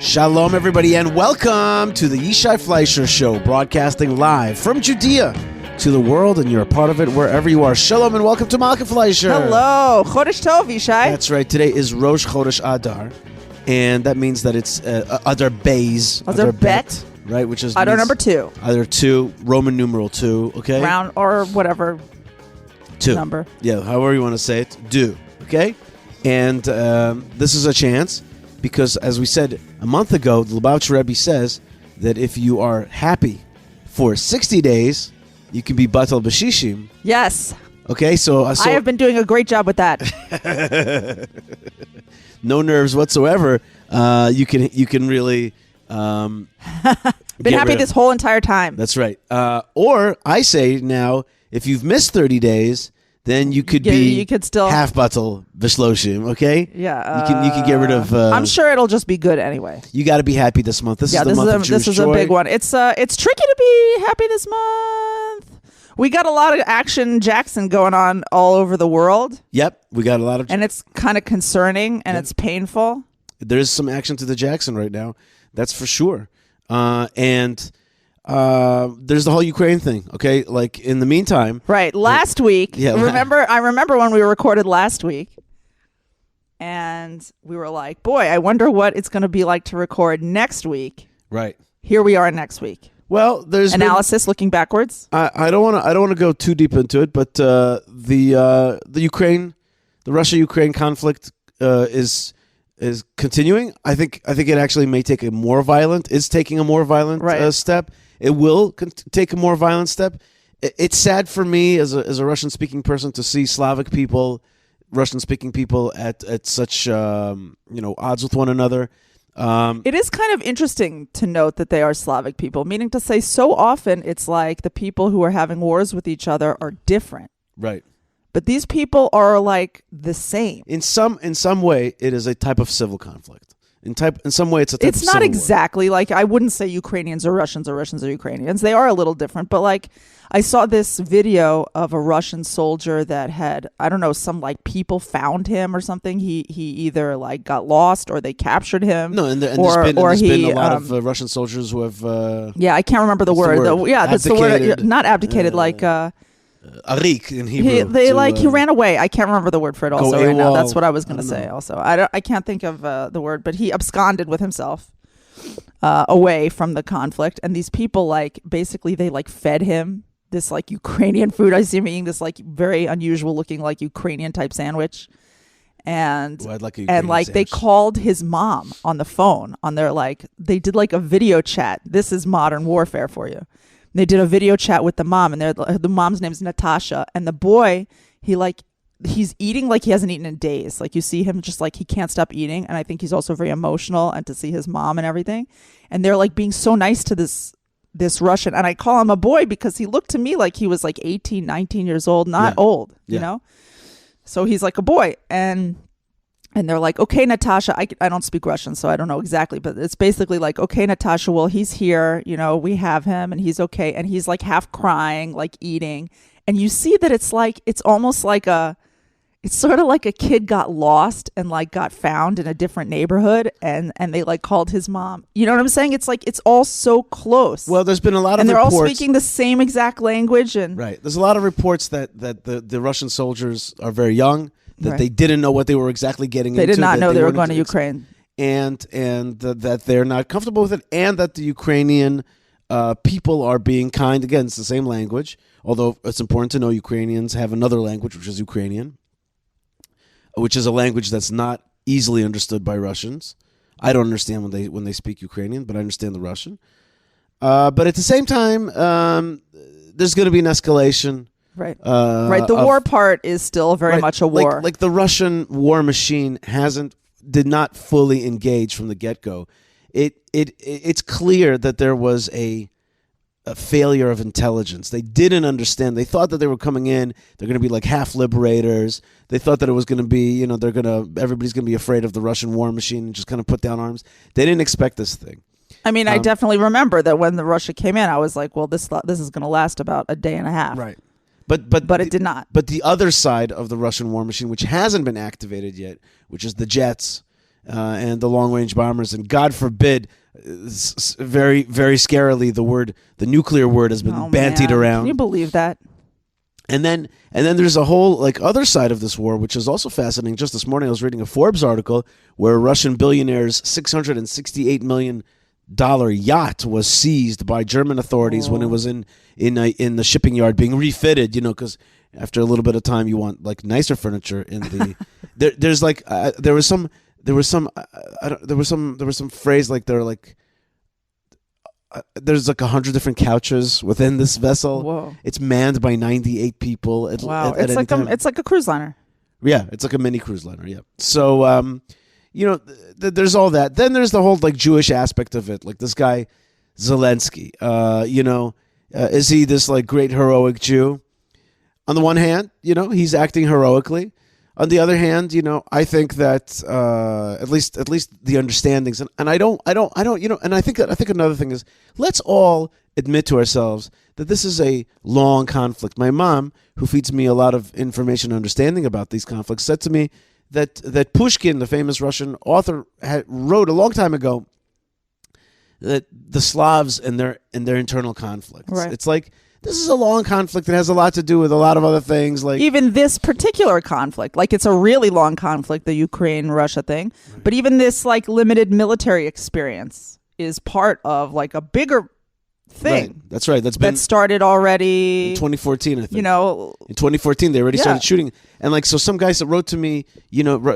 Shalom, everybody, and welcome to the Yishai Fleisher Show, broadcasting live from Judea to the world, and you're a part of it wherever you are. Shalom, and welcome to Malkah Fleisher. Hello. Chodesh Tov, Yishai. That's right. Today is Rosh Chodesh Adar, and that means that it's Adar Beis. Adar Bet. Right, which is... Adar number 2. Adar 2, Roman numeral 2, okay? Round or whatever 2. number. Yeah, however you want to say it. Do, okay? And this is a chance, because as we said a month ago, the Lubavitcher Rebbe says that if you are happy for 60 days, you can be Batal B'Shishim. Yes. Okay, so I have been doing a great job with that. No nerves whatsoever. You can really been happy this whole entire time. That's right. Or I say now, if you've missed 30 days, then you could still half Batal B'Shloshim. Okay. Yeah. You can get rid of. I'm sure it'll just be good anyway. You got to be happy this month. This is the month of Jewish This is joy. a big one. It's tricky to be happy this month. We got a lot of Action Jackson going on all over the world. Yep, we got a lot of... And it's kind of concerning, and it's painful. There's some action to the Jackson right now. That's for sure. And there's the whole Ukraine thing, okay? Like, in the meantime... Right. Last week, yeah, I remember when we recorded last week, and we were like, boy, I wonder what it's going to be like to record next week. Right. Here we are next week. Well, there's analysis looking backwards. I don't want to go too deep into it, but the Russia-Ukraine conflict is continuing. I think it actually may take taking a more violent step. It will take a more violent step. It's sad for me as a Russian-speaking person to see Russian-speaking people at such odds with one another. It is kind of interesting to note that they are Slavic people, meaning to say so often it's like the people who are having wars with each other are different. Right. But these people are like the same. In some way, it is a type of civil conflict. In some way, it's a type of civil war. It's not exactly like, I wouldn't say Ukrainians or Russians or Ukrainians. They are a little different, but like I saw this video of a Russian soldier that had, I don't know, some like people found him or something. He either like got lost or they captured him. No, and there's been a lot of Russian soldiers who have... yeah, I can't remember the word. That's the word. Not abdicated, like... Arik in Hebrew. He ran away. I can't remember the word for it also right now. That's what I was going to say also. I can't think of the word, but he absconded with himself away from the conflict. And these people like basically they like fed him this like Ukrainian food. I see him eating this like very unusual looking like Ukrainian type sandwich. And they called his mom on the phone on their they did like a video chat. This is modern warfare for you. They did a video chat with the mom, and the mom's name is Natasha. And the boy, he's eating like he hasn't eaten in days. Like you see him just like he can't stop eating. And I think he's also very emotional and to see his mom and everything. And they're like being so nice to this Russian. And I call him a boy because he looked to me like he was like 18, 19 years old, not old, you know? So he's like a boy. And they're like, okay, Natasha, I don't speak Russian, so I don't know exactly, but it's basically like, okay, Natasha, well, he's here, we have him and he's okay. And he's like half crying, like eating. And you see that it's almost like it's sort of like a kid got lost and like got found in a different neighborhood and they like called his mom. You know what I'm saying? It's like, it's all so close. Well, there's been a lot of reports. And they're all speaking the same exact language. And right. There's a lot of reports that the Russian soldiers are very young. That they didn't know what they were exactly getting into. They did not know they were going to Ukraine. And that they're not comfortable with it, and that the Ukrainian people are being kind. Again, it's the same language, although it's important to know Ukrainians have another language, which is Ukrainian, which is a language that's not easily understood by Russians. I don't understand when they speak Ukrainian, but I understand the Russian. But at the same time, there's going to be an escalation. Right. Right. The war part is still very much a war. Like the Russian war machine did not fully engage from the get-go. It's clear that there was a failure of intelligence. They didn't understand. They thought that they were coming in. They're going to be like half liberators. They thought that it was going to be, everybody's going to be afraid of the Russian war machine and just kind of put down arms. They didn't expect this thing. I mean, I definitely remember that when the Russia came in, I was like, well, this is going to last about a day and a half. Right. But it did not. But the other side of the Russian war machine, which hasn't been activated yet, which is the jets and the long-range bombers, and God forbid, very, very scarily, the nuclear word has been bantied around. Can you believe that? And then there's a whole other side of this war, which is also fascinating. Just this morning, I was reading a Forbes article where a Russian billionaire's $668 million yacht was seized by German authorities when it was in the shipping yard being refitted. Because after a little bit of time, you want nicer furniture in the. There was some phrase there's 100 different couches within this vessel. Whoa. It's manned by 98 people. Wow. It's like a cruise liner. Yeah, it's like a mini cruise liner. Yeah. So, there's all that. Then there's the whole Jewish aspect of it. Like this guy, Zelensky. Is he this great heroic Jew? On the one hand, he's acting heroically. On the other hand, I think that at least the understandings, and I don't, and I think another thing is, let's all admit to ourselves that this is a long conflict. My mom, who feeds me a lot of information and understanding about these conflicts, said to me that Pushkin, the famous Russian author, wrote a long time ago that the Slavs and their internal conflicts. Right. It's this is a long conflict that has a lot to do with a lot of other things. Even this particular conflict, it's a really long conflict, the Ukraine-Russia thing. Right. But even this limited military experience is part of a bigger thing. Right. That's right. That started already in 2014, I think. In 2014, they already started shooting. And so some guys that wrote to me,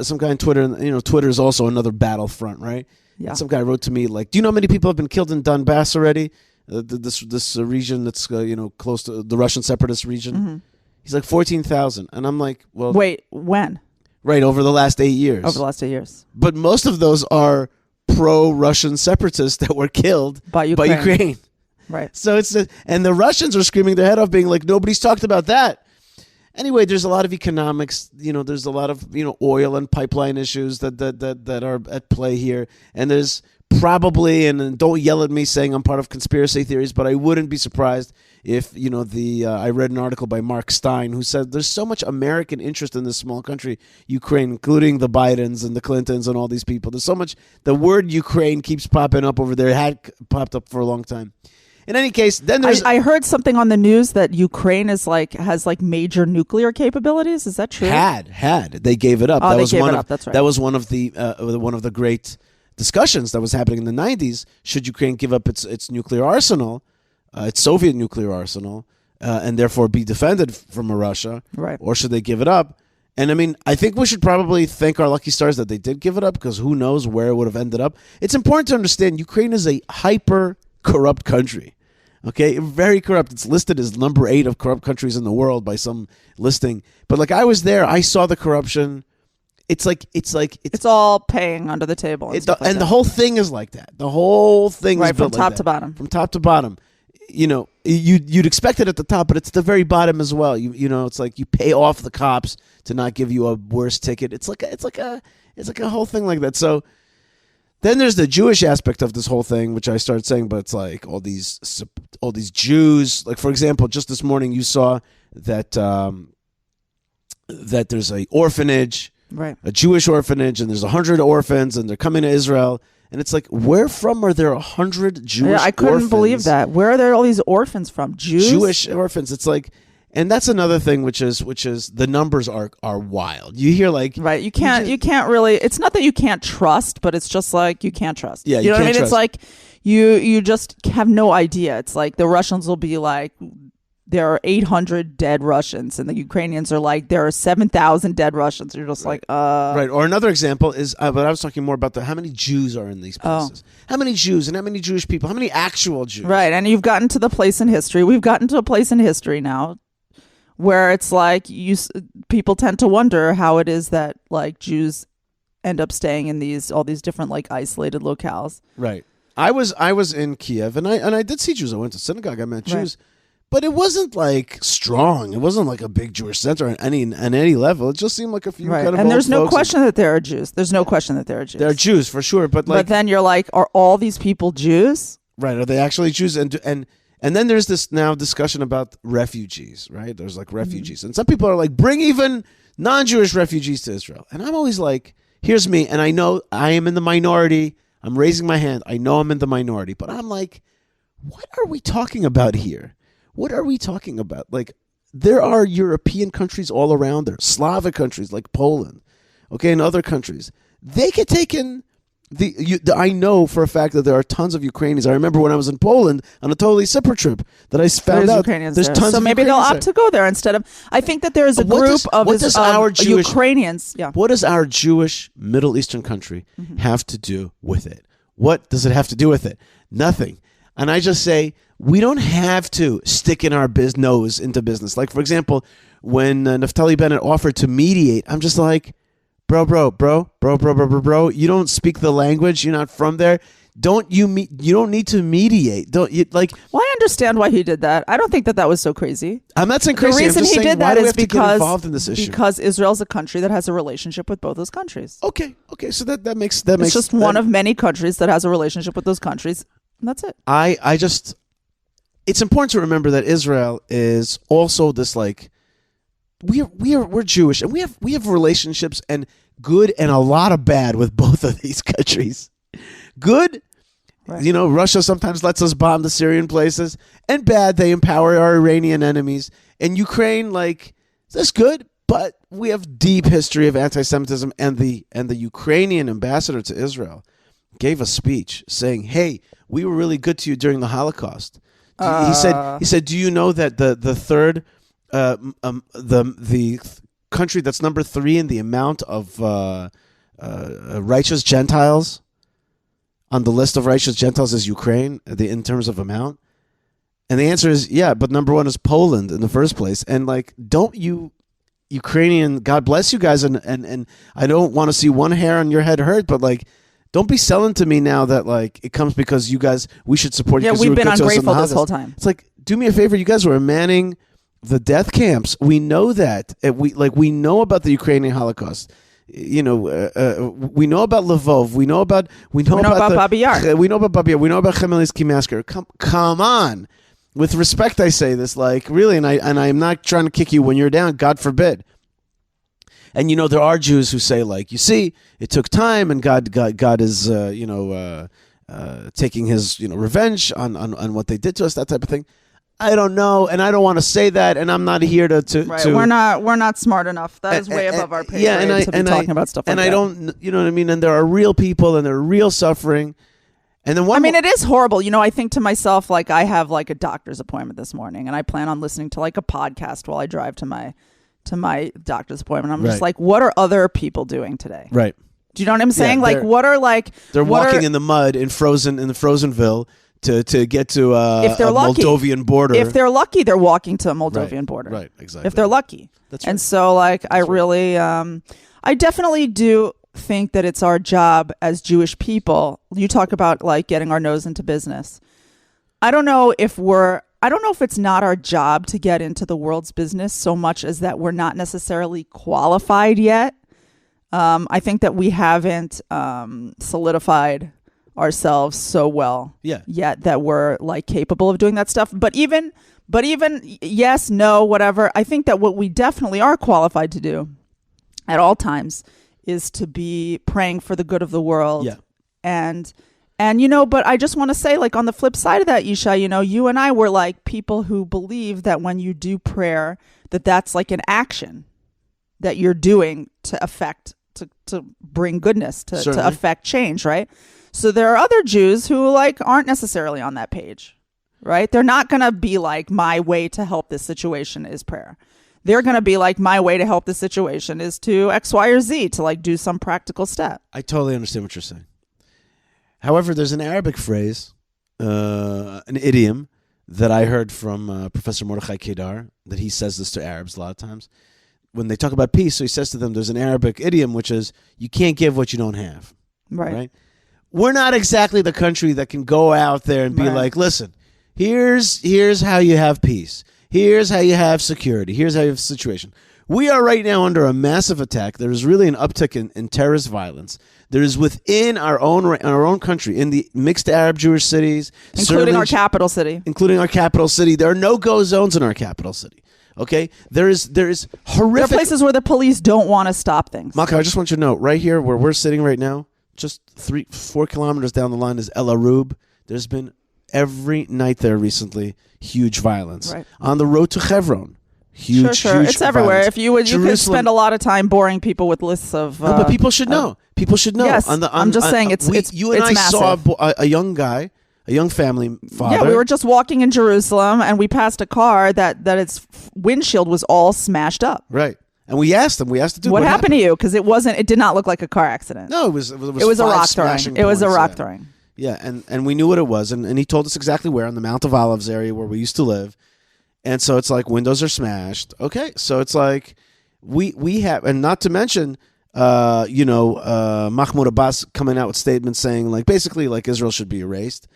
some guy on Twitter, and Twitter is also another battlefront, right? Yeah. And some guy wrote to me do you know how many people have been killed in Donbass already? This region that's close to the Russian separatist region. Mm-hmm. He's 14,000, and I'm well, wait, when? Right, over the last 8 years. Over the last 8 years. But most of those are pro-Russian separatists that were killed by Ukraine. Right. So and the Russians are screaming their head off, being nobody's talked about that. Anyway, there's a lot of economics. There's a lot of oil and pipeline issues that are at play here, and there's probably, and don't yell at me saying I'm part of conspiracy theories, but I wouldn't be surprised if I read an article by Mark Stein who said there's so much American interest in this small country, Ukraine, including the Bidens and the Clintons and all these people. There's so much. The word Ukraine keeps popping up over there. It had popped up for a long time. In any case, then there's. I heard something on the news that Ukraine has major nuclear capabilities. Is that true? Had they gave it up? Oh, That's right. That was one of the great discussions that was happening in the 90s. Should Ukraine give up its nuclear arsenal, its Soviet nuclear arsenal, and therefore be defended from Russia, right? Or should they give it up? And I think we should probably thank our lucky stars that they did give it up, because who knows where it would have ended up. It's important to understand Ukraine is a hyper corrupt country. Okay, very corrupt. It's listed as number 8 of corrupt countries in the world by some listing. But I was there, I saw the corruption. It's all paying under the table, and the whole thing is like that. The whole thing is built from top to bottom. From top to bottom. You'd expect it at the top, but it's the very bottom as well. It's you pay off the cops to not give you a worse ticket. It's like a whole thing like that. So then there's the Jewish aspect of this whole thing, which I started saying, but it's all these Jews. For example, just this morning you saw that that there's a orphanage. Right. A Jewish orphanage, and there's 100 orphans, and they're coming to Israel. And it's where from are there 100 Jewish orphans? I couldn't believe that. Where are there all these orphans from? Jewish orphans. It's and that's another thing, which is the numbers are wild. You hear right. You can't really. It's not that you can't trust, but it's just you can't trust. Yeah, you know what I mean. Trust. It's you just have no idea. It's the Russians will be there are 800 dead Russians, and the Ukrainians are there are 7,000 dead Russians. You're just right. Right. Or another example is, but I was talking more about how many Jews are in these places. How many Jews and how many Jewish people? How many actual Jews? Right. And you've gotten to the place in history. We've gotten to a place in history now where it's people tend to wonder how it is that Jews end up staying in all these different isolated locales. Right. I was in Kiev, and I did see Jews. I went to synagogue. I met Jews. Right. But it wasn't strong. It wasn't a big Jewish center on any level. It just seemed like a few kind of and there's no question that there are Jews. There's no question that there are Jews. There are Jews for sure, but then you're are all these people Jews? Right? Are they actually Jews? And then there's this now discussion about refugees. Right? There's refugees, and some people are bring even non-Jewish refugees to Israel. And I'm always here's me, and I know I am in the minority. I'm raising my hand. I know I'm in the minority, but I'm like, what are we talking about here? What are we talking about? Like, there are European countries all around there, Slavic countries like Poland, okay, and other countries. They get taken. I know for a fact that there are tons of Ukrainians. I remember when I was in Poland on a totally separate trip that I found out Ukrainians there's there. tons so of maybe Ukrainians they'll opt to go there instead of. I think that there is a group of Ukrainians. Yeah. What does our Jewish Middle Eastern country have to do with it? What does it have to do with it? Nothing. And I just say we don't have to stick in our nose into business. Like, for example, when Naftali Bennett offered to mediate, I'm just like, bro, you don't speak the language. You're not from there. You don't need to mediate. Don't you like? Well, I understand why he did that. I don't think that was so crazy. I'm not saying crazy. The reason he did that is because Israel's a country that has a relationship with both those countries. Okay. So that makes it's just one of many countries that has a relationship with those countries. And that's it. It's important to remember that Israel is also this like. We're Jewish, and we have relationships and good and a lot of bad with both of these countries. Good, right. Russia sometimes lets us bomb the Syrian places, and bad, they empower our Iranian enemies. And Ukraine, like, that's good, but we have deep history of anti-Semitism, and the Ukrainian ambassador to Israel gave a speech saying, "Hey, we were really good to you during the Holocaust." He said, "Do you know that the third the country that's number 3 in the amount of righteous Gentiles on the list of righteous Gentiles is Ukraine in terms of amount?" And the answer is yeah, but number 1 is Poland in the first place. And like, don't you Ukrainian, God bless you guys, and I don't want to see one hair on your head hurt, but like, don't be selling to me now that like it comes because you guys, we should support you. Yeah, we've been ungrateful this whole time. It's like, do me a favor, you guys were manning the death camps. We know that. We know about the Ukrainian Holocaust. We know about Lvov. We know about Babi Yar. We know about Babi Yar. We know about Khmelnytsky massacre. Come on. With respect, I say this, like, really, and I'm not trying to kick you when you're down. God forbid. And there are Jews who say, like, you see, it took time, and God is taking his revenge on what they did to us, that type of thing. I don't know, and I don't want to say that, and I'm not here to right. We're not smart enough. That is way above our pay grade to be talking about stuff like that. And I don't, you know what I mean? And there are real people, and there are real suffering. And then it is horrible. I think to myself, like, I have like a doctor's appointment this morning, and I plan on listening to like a podcast while I drive to my doctor's appointment. I'm just like, what are other people doing today? Right. Do you know what I'm saying? Like, what are like they're walking in the mud in the Frozenville. To get to if they're lucky, Moldovan border. If they're lucky, they're walking to a Moldovan border. Right, exactly. If they're lucky. That's right. And so, like, I really, I definitely do think that it's our job as Jewish people. You talk about, like, getting our nose into business. I don't know if it's not our job to get into the world's business so much as that we're not necessarily qualified yet. I think that we haven't solidified ourselves so well yet that we're like capable of doing that stuff. But even yes, no, whatever. I think that what we definitely are qualified to do at all times is to be praying for the good of the world. Yeah. And but I just want to say, like, on the flip side of that, Yishai, you and I were like people who believe that when you do prayer, that's like an action that you're doing to affect, to bring goodness, to affect change, right? So there are other Jews who like aren't necessarily on that page, right? They're not going to be like, my way to help this situation is prayer. They're going to be like, my way to help this situation is to X, Y, or Z, to like do some practical step. I totally understand what you're saying. However, there's an Arabic phrase, an idiom that I heard from Professor Mordechai Kedar, that he says this to Arabs a lot of times. When they talk about peace, so he says to them, there's an Arabic idiom, which is, you can't give what you don't have. Right? We're not exactly the country that can go out there and be like, listen, here's how you have peace. Here's how you have security. Here's how you have situation. We are right now under a massive attack. There is really an uptick in terrorist violence. There is within our own country, in the mixed Arab Jewish cities. Including our capital city. There are no-go zones in our capital city. Okay, there is horrific. There are places where the police don't want to stop things. Malkah, I just want you to know, right here where we're sitting right now, just 4 kilometers down the line is El Arub. There's been every night there recently huge violence. Right. On the road to Hebron, huge, sure. huge It's everywhere. violence. If you could spend a lot of time boring people with lists of. No, but people should know. People should know. Yes, I'm just saying you and I massive. saw a young guy, a young family father. Yeah, we were just walking in Jerusalem, and we passed a car that its windshield was all smashed up. Right. And we asked him. The dude, what happened to you? Because it did not look like a car accident. No, it was a rock throwing. It was a rock yeah. throwing. Yeah, and we knew what it was, and he told us exactly where, on the Mount of Olives area where we used to live. And so it's like windows are smashed. Okay, so it's like we have, and not to mention, Mahmoud Abbas coming out with statements saying like basically like Israel should be erased.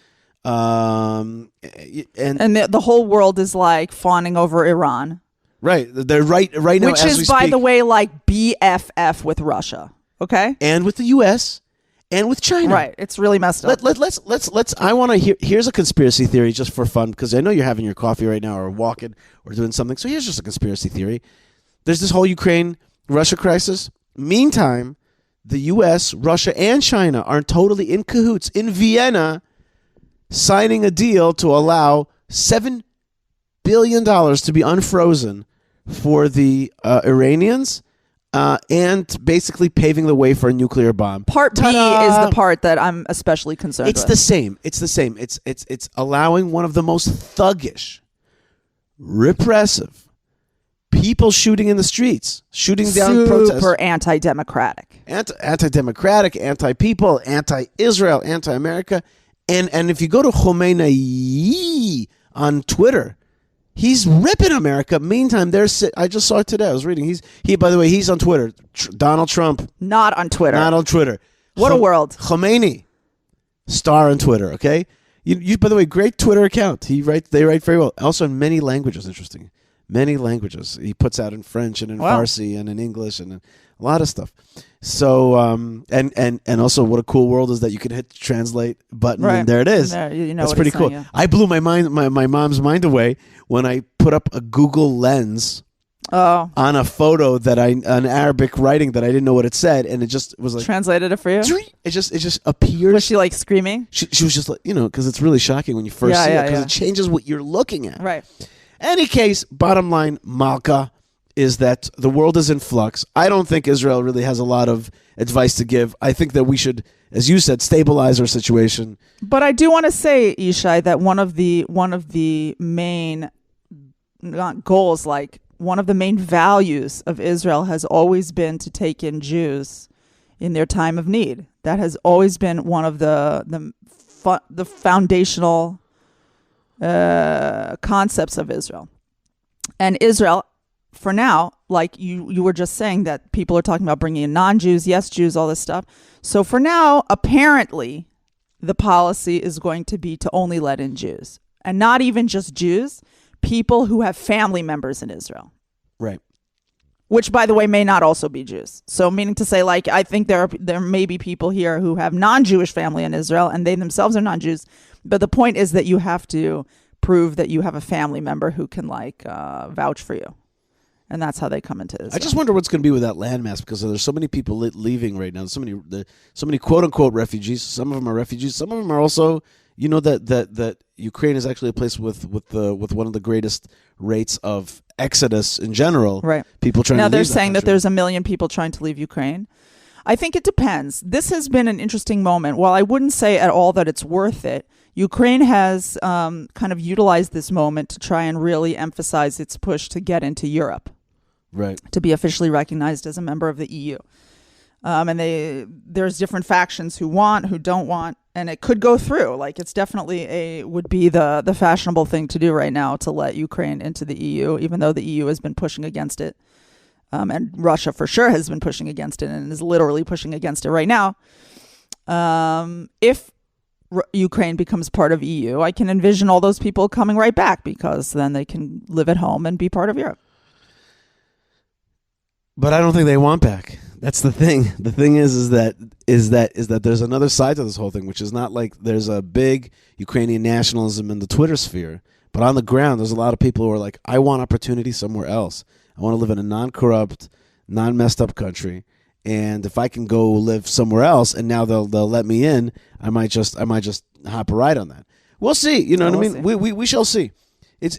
And the whole world is like fawning over Iran. Right. They're right now. Which is, by the way, like BFF with Russia. Okay. And with the U.S. and with China. Right. It's really messed up. Let's. I want to hear. Here's a conspiracy theory just for fun, because I know you're having your coffee right now or walking or doing something. So here's just a conspiracy theory. There's this whole Ukraine-Russia crisis. Meantime, the U.S., Russia, and China are totally in cahoots in Vienna, signing a deal to allow $7 billion to be unfrozen for the Iranians, and basically paving the way for a nuclear bomb. Part B is the part that I'm especially concerned with. It's the same. It's allowing one of the most thuggish, repressive people shooting in the streets, shooting down protests. Super anti-democratic. Anti-democratic, anti-people, anti-Israel, anti-America. And if you go to Khomeini on Twitter, he's ripping America. Meantime, I just saw it today. I was reading. By the way, he's on Twitter. Donald Trump. Not on Twitter. Not on Twitter. What a world. Khomeini, star on Twitter. Okay. You by the way, great Twitter account. They write very well. Also in many languages. Interesting. Many languages. He puts out in French and in Farsi and in English and in a lot of stuff. So and also what a cool world is that you can hit the translate button and there it is. That's pretty cool. Yeah. I blew my mom's mind away when I put up a Google Lens on a photo an Arabic writing that I didn't know what it said, and it just was like translated it for you. It just appeared. Was she like screaming? She was just like, because it's really shocking when you first see it, because it changes what you're looking at. Right. Any case, bottom line, Malkah, is that the world is in flux. I don't think Israel really has a lot of advice to give. I think that we should, as you said, stabilize our situation. But I do want to say, Yishai, that one of the main goals, like one of the main values of Israel has always been to take in Jews in their time of need. That has always been one of the foundational concepts of Israel. And Israel, for now, like you were just saying, that people are talking about bringing in non-Jews, yes, Jews, all this stuff. So for now, apparently, the policy is going to be to only let in Jews. And not even just Jews, people who have family members in Israel. Right. Which, by the way, may not also be Jews. So meaning to say, like, I think there may be people here who have non-Jewish family in Israel, and they themselves are non-Jews. But the point is that you have to prove that you have a family member who can vouch for you. And that's how they come into Israel. I just wonder what's going to be with that landmass, because there's so many people leaving right now. So many quote unquote refugees. Some of them are refugees. Some of them are also, that Ukraine is actually a place with one of the greatest rates of exodus in general. Right. People trying now to leave they're saying that country. there's 1 million people trying to leave Ukraine. I think it depends. This has been an interesting moment. While I wouldn't say at all that it's worth it, Ukraine has kind of utilized this moment to try and really emphasize its push to get into Europe. Right. To be officially recognized as a member of the EU. And there's different factions who want, who don't want, and it could go through. Like, it's definitely would be the fashionable thing to do right now, to let Ukraine into the EU, even though the EU has been pushing against it. And Russia for sure has been pushing against it and is literally pushing against it right now. If Ukraine becomes part of EU, I can envision all those people coming right back, because then they can live at home and be part of Europe. But I don't think they want back. That's the thing. The thing is that there's another side to this whole thing, which is not like there's a big Ukrainian nationalism in the Twitter sphere, but But on the ground, there's a lot of people who are like, I want opportunity somewhere else. I want to live in a non-corrupt, non-messed up country. And if I can go live somewhere else, and now they'll let me in, I might just hop a ride on that. We'll see. You know what I mean? We shall see. It's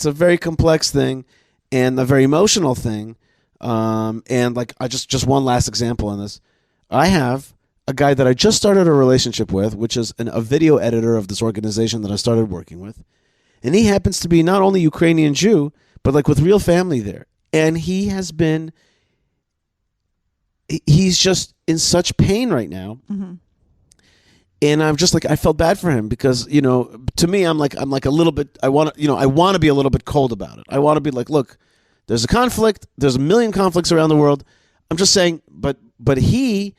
a very complex thing, and a very emotional thing. And like I just one last example on this. I have a guy that I just started a relationship with, which is a video editor of this organization that I started working with, and he happens to be not only Ukrainian Jew, but like with real family there, and he's just in such pain right now. Mm-hmm. And I'm just like, I felt bad for him because, to me, I'm like a little bit, I want to be a little bit cold about it. I want to be like, look, there's a conflict. There's a million conflicts around the world. I'm just saying, but he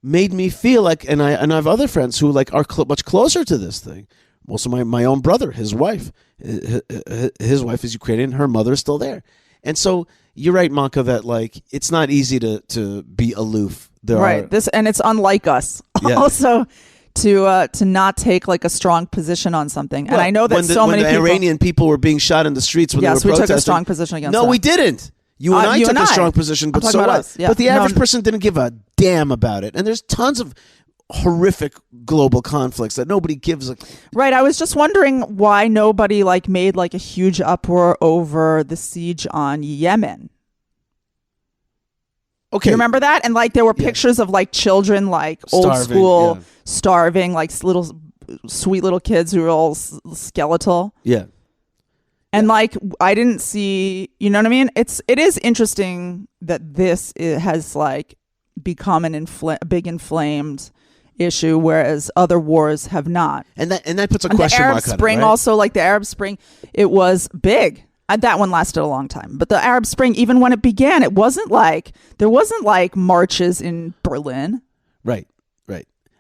made me feel like, and I have other friends who like are much closer to this thing. Also, my own brother, his wife is Ukrainian. Her mother is still there. And so you're right, Malkah, that like it's not easy to be aloof. And it's unlike us. Yeah. Also, to not take like a strong position on something. And I know that when the Iranian people were being shot in the streets when they were protesting. Yes, we took a strong position against that. No, we didn't. You and I took a strong position, but so what? Yeah. But the average person didn't give a damn about it. And there's tons of horrific global conflicts that nobody gives a... Right. I was just wondering why nobody like made like a huge uproar over the siege on Yemen. Okay. You remember that? And like there were pictures of like children, like old school, starving, like little sweet little kids who were all skeletal. Yeah. And like I didn't see, you know what I mean? It is interesting that this has like become a big inflamed issue, whereas other wars have not. And that puts a question mark on it. The Arab Spring, right? Also, like the Arab Spring, it was big. That one lasted a long time. But the Arab Spring, even when it began, there wasn't like marches in Berlin. Right.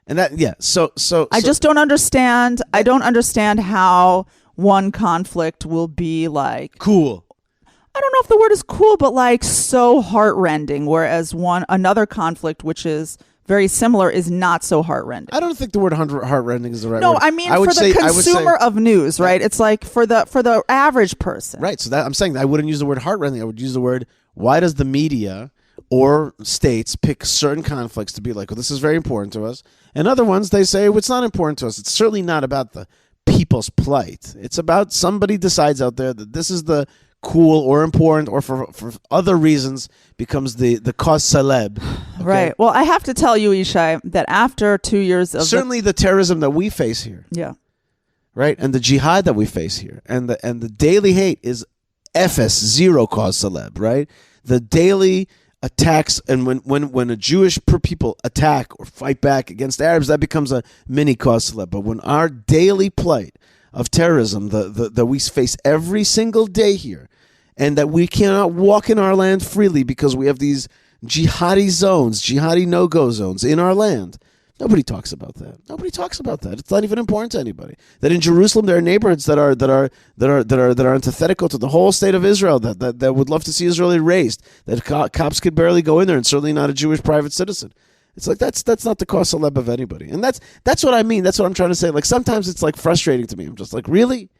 And that, yeah. So I just don't understand. I don't understand how one conflict will be like cool. I don't know if the word is cool, but like so heartrending, whereas another conflict, which is very similar, is not so heartrending. I don't think the word heartrending is the right word. No, I mean for the consumer of news, right? It's like for the average person. Right. So that I'm saying I wouldn't use the word heartrending. I would use the word, why does the media or states pick certain conflicts to be like, well, this is very important to us. And other ones, they say, well, it's not important to us. It's certainly not about the people's plight. It's about somebody decides out there that this is the cool or important or for other reasons becomes the cause celeb. Okay? Right. Well, I have to tell you, Yishai, that after 2 years of certainly the terrorism that we face here. Yeah. Right. And the jihad that we face here and the daily hate is zero cause celeb. Right. The daily attacks, and when a Jewish people attack or fight back against Arabs, that becomes a mini cause celeb. But when our daily plight of terrorism that we face every single day here, and that we cannot walk in our land freely because we have these jihadi zones, jihadi no-go zones in our land. Nobody talks about that. It's not even important to anybody. That in Jerusalem there are neighborhoods that are antithetical to the whole state of Israel. That would love to see Israel erased. That cops could barely go in there, and certainly not a Jewish private citizen. It's like that's not the cause celeb of anybody, and that's what I mean. That's what I'm trying to say. Like sometimes it's like frustrating to me. I'm just like, really,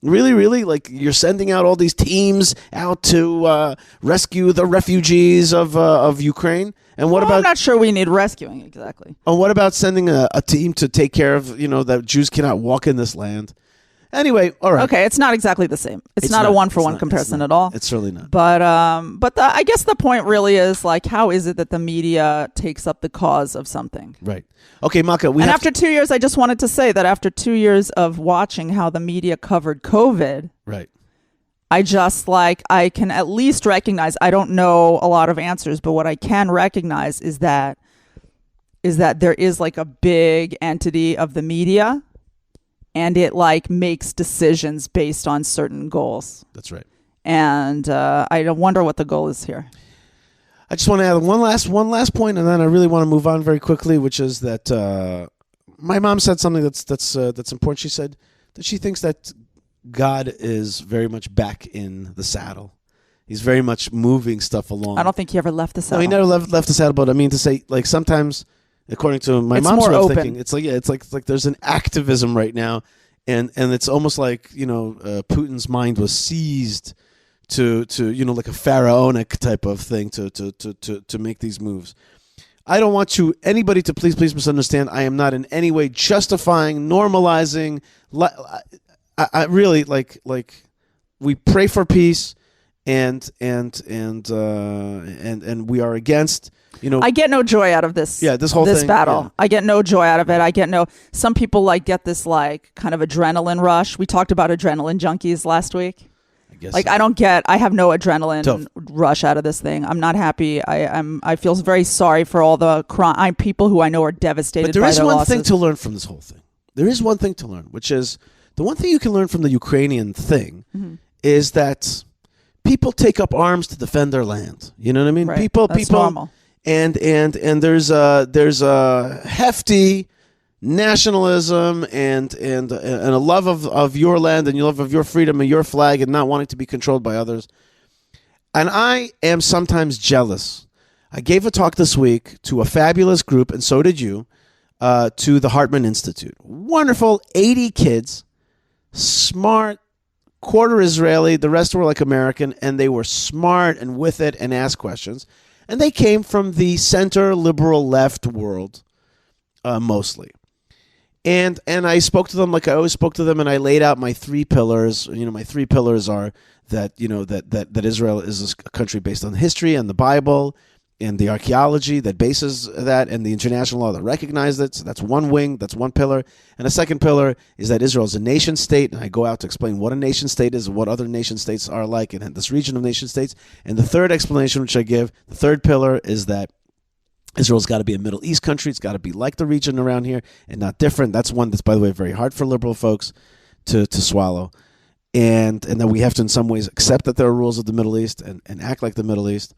like you're sending out all these teams out to rescue the refugees of Ukraine. And what about? I'm not sure we need rescuing exactly. And what about sending a team to take care of that Jews cannot walk in this land? Anyway, all right. Okay, it's not exactly the same. It's not a one-for-one comparison at all. It's certainly not. But I guess the point really is like, how is it that the media takes up the cause of something? Right. Okay, Malkah. After 2 years, I just wanted to say that after 2 years of watching how the media covered COVID, right, I just I can at least recognize. I don't know a lot of answers, but what I can recognize is that there is like a big entity of the media. And it makes decisions based on certain goals. That's right. And I wonder what the goal is here. I just want to add one last point, and then I really want to move on very quickly, which is that my mom said something that's important. She said that she thinks that God is very much back in the saddle. He's very much moving stuff along. I don't think he ever left the saddle. No, he never left the saddle. But I mean to say, sometimes. According to my mom's way of thinking, it's like there's an activism right now and it's almost like Putin's mind was seized to like a pharaonic type of thing to make these moves. I don't want anybody to please misunderstand. I am not in any way justifying, normalizing. I really like we pray for peace, and we are against. I get no joy out of this. Yeah, this whole this thing, battle. yeah. I get no joy out of it. Some people get this kind of adrenaline rush. We talked about adrenaline junkies last week. I have no adrenaline rush out of this thing. I'm not happy. I feel very sorry for all the people who I know are devastated by their losses. But there is one thing to learn from this whole thing. There is one thing to learn, which is the one thing you can learn from the Ukrainian thing is that people take up arms to defend their land. You know what I mean? Right. People, normal. And there's a hefty nationalism and a love of your land and your love of your freedom and your flag and not wanting to be controlled by others. And I am sometimes jealous. I gave a talk this week to a fabulous group, and so did you, to the Hartman Institute. Wonderful, 80 kids, smart, quarter Israeli, the rest were like American, and they were smart and with it and asked questions. And they came from the center, liberal, left world, mostly. And I spoke to them like I always spoke to them, and I laid out my 3 pillars. My 3 pillars are that that Israel is a country based on history and the Bible and the archaeology that bases that, and the international law that recognizes it. So that's one wing, that's one pillar. And the second pillar is that Israel is a nation state, and I go out to explain what a nation state is, what other nation states are like in this region of nation states. And the third explanation which I give, the third pillar, is that Israel's got to be a Middle East country. It's got to be like the region around here and not different. That's one that's, by the way, very hard for liberal folks to swallow. And that we have to, in some ways, accept that there are rules of the Middle East and act like the Middle East.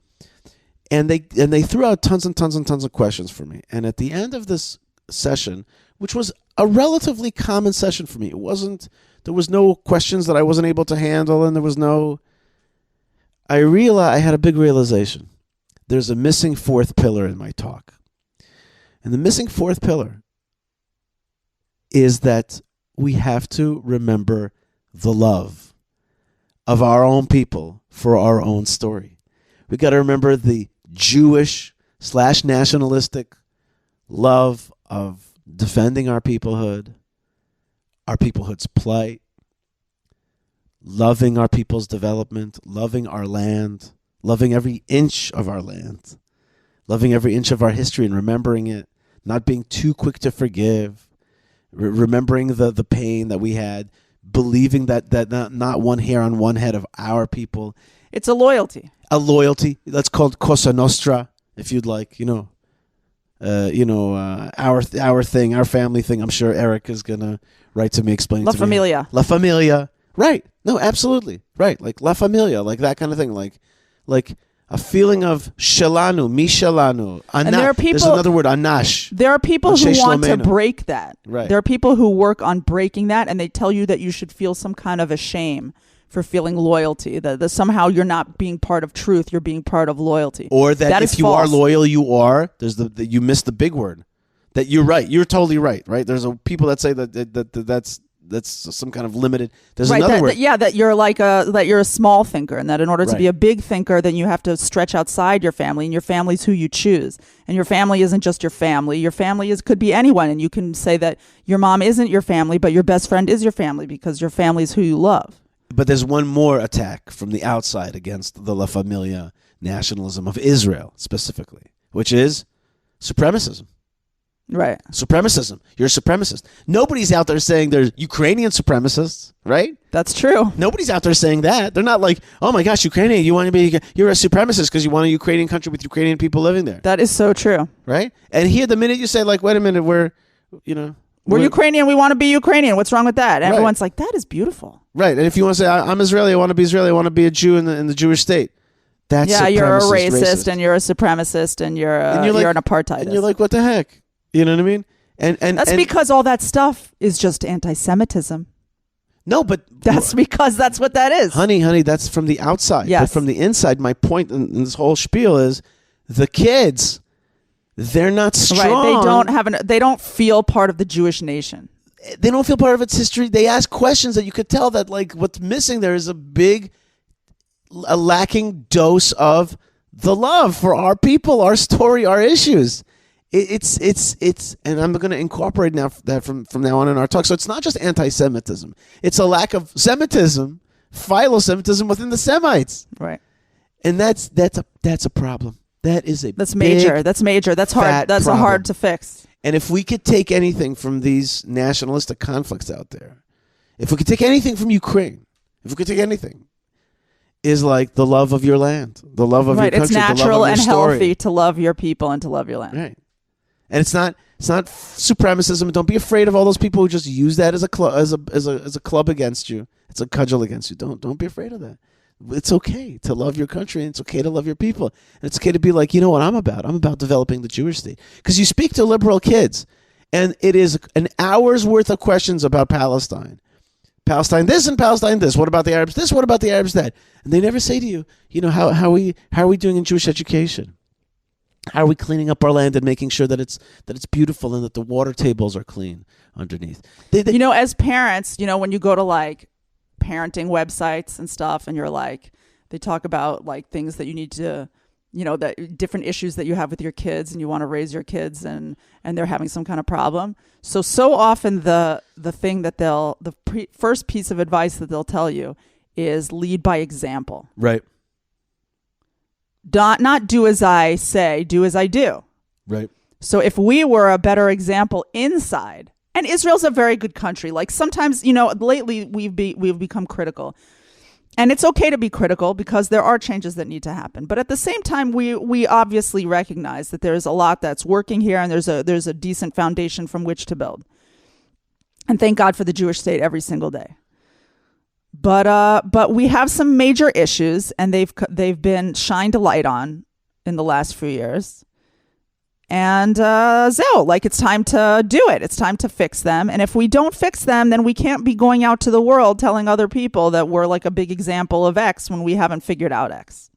And they threw out tons and tons and tons of questions for me. And at the end of this session, which was a relatively common session for me, there was no questions that I wasn't able to handle, and I had a big realization. There's a missing 4th pillar in my talk. And the missing 4th pillar is that we have to remember the love of our own people for our own story. We got to remember the Jewish/nationalistic love of defending our peoplehood's plight, loving our people's development, loving our land, loving every inch of our land, loving every inch of our history and remembering it, not being too quick to forgive, remembering the pain that we had, believing that not one hair on one head of our people. It's a loyalty. A loyalty. That's called Cosa Nostra, if you'd like. Our thing, our family thing. I'm sure Eric is gonna write to me explaining La to Familia. me. La Familia. Right. No, absolutely. Right. Like La Familia, like that kind of thing. Like a feeling of shalanu, mi shalanu. And there are people, there's another word, anash. There are people who want to break that. Right. There are people who work on breaking that, and they tell you that you should feel some kind of a shame for feeling loyalty, that somehow you're not being part of truth, you're being part of loyalty. Or that if you false. are loyal, you are. You missed the big word. That you're right. You're totally right. Right. There's people that say that's some kind of limited. There's right, another word. That you're that you're a small thinker, and that in order to be a big thinker, then you have to stretch outside your family, and your family's who you choose. And your family isn't just your family. Your family could be anyone, and you can say that your mom isn't your family, but your best friend is your family because your family is who you love. But there's one more attack from the outside against the La Familia nationalism of Israel specifically, which is supremacism. Right. Supremacism. You're a supremacist. Nobody's out there saying there's Ukrainian supremacists, right? That's true. Nobody's out there saying that. They're not like, oh my gosh, Ukrainian, you're a supremacist because you want a Ukrainian country with Ukrainian people living there. That is so true. Right? And here, the minute you say, like, wait a minute, we're Ukrainian, we want to be Ukrainian. What's wrong with that? And everyone's like, that is beautiful. Right. And if you want to say, I'm Israeli, I want to be Israeli, I want to be a Jew in the Jewish state. That's you're a racist and you're a supremacist and you're an apartheidist. And you're like, what the heck? You know what I mean? And that's because all that stuff is just anti-Semitism. No, but that's because that's what that is. Honey, that's from the outside. Yes. But from the inside, my point in this whole spiel is the kids, they're not strong. Right. They don't feel part of the Jewish nation. they don't feel part of its history. They ask questions that you could tell that like what's missing there is a lacking dose of the love for our people, our story, our issues. It's and I'm going to incorporate that from now on in our talk. So it's not just anti-Semitism. It's a lack of Semitism, philo-Semitism within the Semites. Right. And that's a problem. That's major. That's major. That's hard. That's hard to fix. And if we could take anything from these nationalistic conflicts out there, if we could take anything from Ukraine, if we could take anything, is like the love of your land, the love of your country, it's natural the love of and your story. healthy to love your people and to love your land. Right. And it's not supremacism. Don't be afraid of all those people who just use that as a club against you. It's a cudgel against you. Don't be afraid of that. It's okay to love your country, and it's okay to love your people. And it's okay to be like, you know what I'm about? I'm about developing the Jewish state. Because you speak to liberal kids, and it is an hour's worth of questions about Palestine. Palestine this and Palestine this. What about the Arabs this? What about the Arabs that? And they never say to you, you know, how are we doing in Jewish education? How are we cleaning up our land and making sure that it's beautiful and that the water tables are clean underneath? You know, as parents, you know, when you go to like parenting websites and stuff, and you're like, they talk about like things that you need to, you know, that different issues that you have with your kids, and you want to raise your kids, and they're having some kind of problem. So often the thing that first piece of advice that they'll tell you is lead by example. Right. Not do as I say, do as I do. Right. So if we were a better example inside, and Israel's a very good country. Like sometimes, you know, lately we've become critical. And it's okay to be critical because there are changes that need to happen. But at the same time, we obviously recognize that there's a lot that's working here, and there's a decent foundation from which to build. And thank God for the Jewish state every single day. But we have some major issues, and they've been shined a light on in the last few years. And like it's time to do it. It's time to fix them. And if we don't fix them, then we can't be going out to the world telling other people that we're like a big example of X when we haven't figured out X.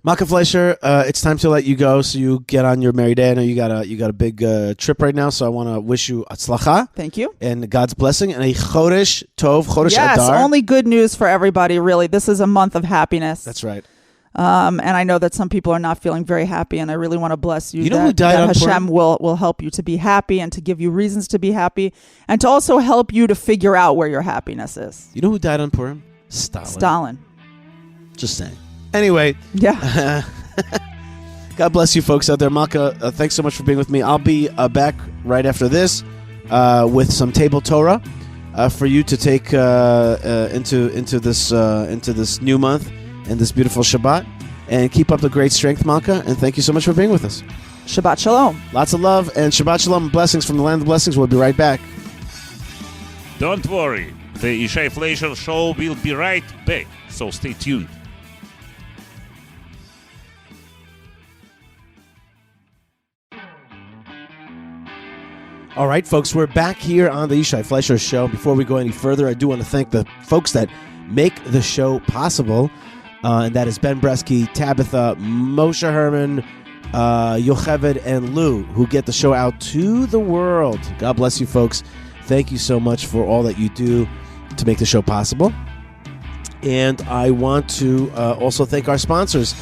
Malkah Fleisher, it's time to let you go so you get on your merry day. I know you got a big trip right now, so I want to wish you atzlacha. Thank you. And God's blessing and a chodesh tov, chodesh adar. Yes, only good news for everybody, really. This is a month of happiness. That's right. And I know that some people are not feeling very happy, and I really want to bless you. You know who died on Hashem will help you to be happy and to give you reasons to be happy, and to also help you to figure out where your happiness is. You know who died on Purim? Stalin. Just saying. Anyway. Yeah. God bless you folks out there. Malkah, thanks so much for being with me. I'll be back right after this with some Table Torah for you to take into this new month and this beautiful Shabbat. And keep up the great strength, Malkah, and thank you so much for being with us. Shabbat Shalom. Lots of love and Shabbat Shalom and blessings from the land of blessings. We'll be right back. Don't worry. The Yishai Fleisher Show will be right back, so stay tuned. All right, folks, we're back here on the Yishai Fleisher Show. Before we go any further, I do want to thank the folks that make the show possible, and that is Ben Bresky, Tabitha, Moshe Herman, Yocheved, and Lou, who get the show out to the world. God bless you, folks. Thank you so much for all that you do to make the show possible. And I want to also thank our sponsors,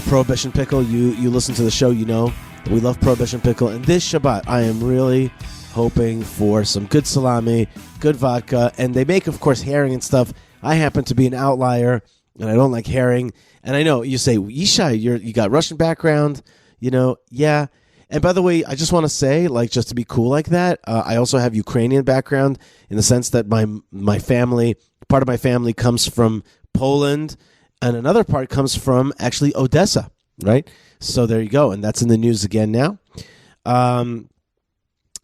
Prohibition Pickle. You listen to the show, you know we love Prohibition Pickle. And this Shabbat, I am really hoping for some good salami, good vodka, and they make, of course, herring and stuff. I happen to be an outlier, and I don't like herring. And I know you say, Yishai, you got Russian background, yeah. And by the way, I just want to say, like, just to be cool like that, I also have Ukrainian background in the sense that my family, part of my family comes from Poland, and another part comes from actually Odessa, right? So there you go, and that's in the news again now.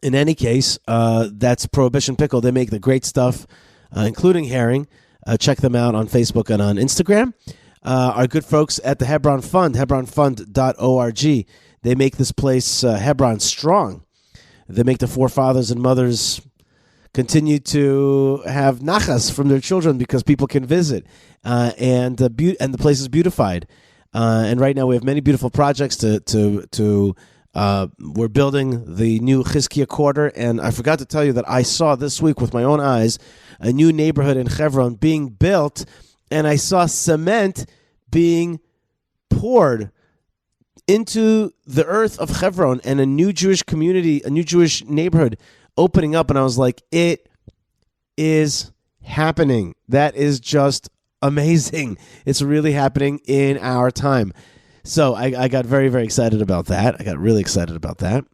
In any case, that's Prohibition Pickle. They make the great stuff, including herring. Check them out on Facebook and on Instagram. Our good folks at the Hebron Fund, hebronfund.org. They make this place, Hebron, strong. They make the forefathers and mothers continue to have nachas from their children because people can visit, and the place is beautified. And right now we have many beautiful projects to We're building the new Chizkiah quarter, and I forgot to tell you that I saw this week with my own eyes a new neighborhood in Hebron being built, and I saw cement being poured into the earth of Hebron and a new Jewish community, a new Jewish neighborhood opening up, and I was like, it is happening. That is just amazing. It's really happening in our time. So I got very, very excited about that. I got really excited about that.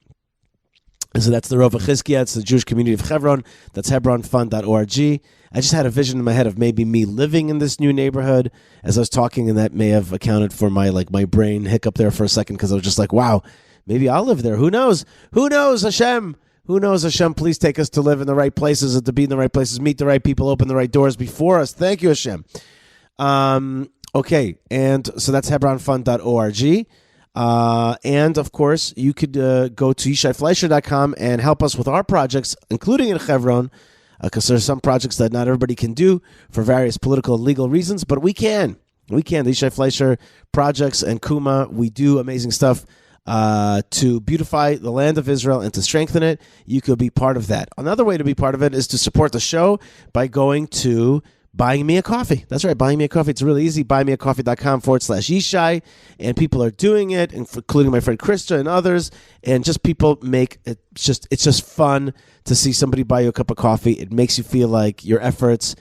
So that's the Rov Chizkiah. It's the Jewish community of Hebron. That's HebronFund.org. I just had a vision in my head of maybe me living in this new neighborhood as I was talking, and that may have accounted for my brain hiccup there for a second, because I was just like, wow, maybe I'll live there. Who knows? Who knows, Hashem? Who knows, Hashem? Please take us to live in the right places and to be in the right places, meet the right people, open the right doors before us. Thank you, Hashem. Okay, and so that's HebronFund.org. And, of course, you could go to YishaiFleisher.com and help us with our projects, including in Hebron, because there's some projects that not everybody can do for various political and legal reasons, but we can. We can. The Yishai Fleisher projects and Kuma, we do amazing stuff to beautify the land of Israel and to strengthen it. You could be part of that. Another way to be part of it is to support the show by going to buying me a coffee. That's right, buying me a coffee. It's really easy. buymeacoffee.com/Yishai. And people are doing it, including my friend Krista and others. And just people make it it's just fun to see somebody buy you a cup of coffee. It makes you feel like your efforts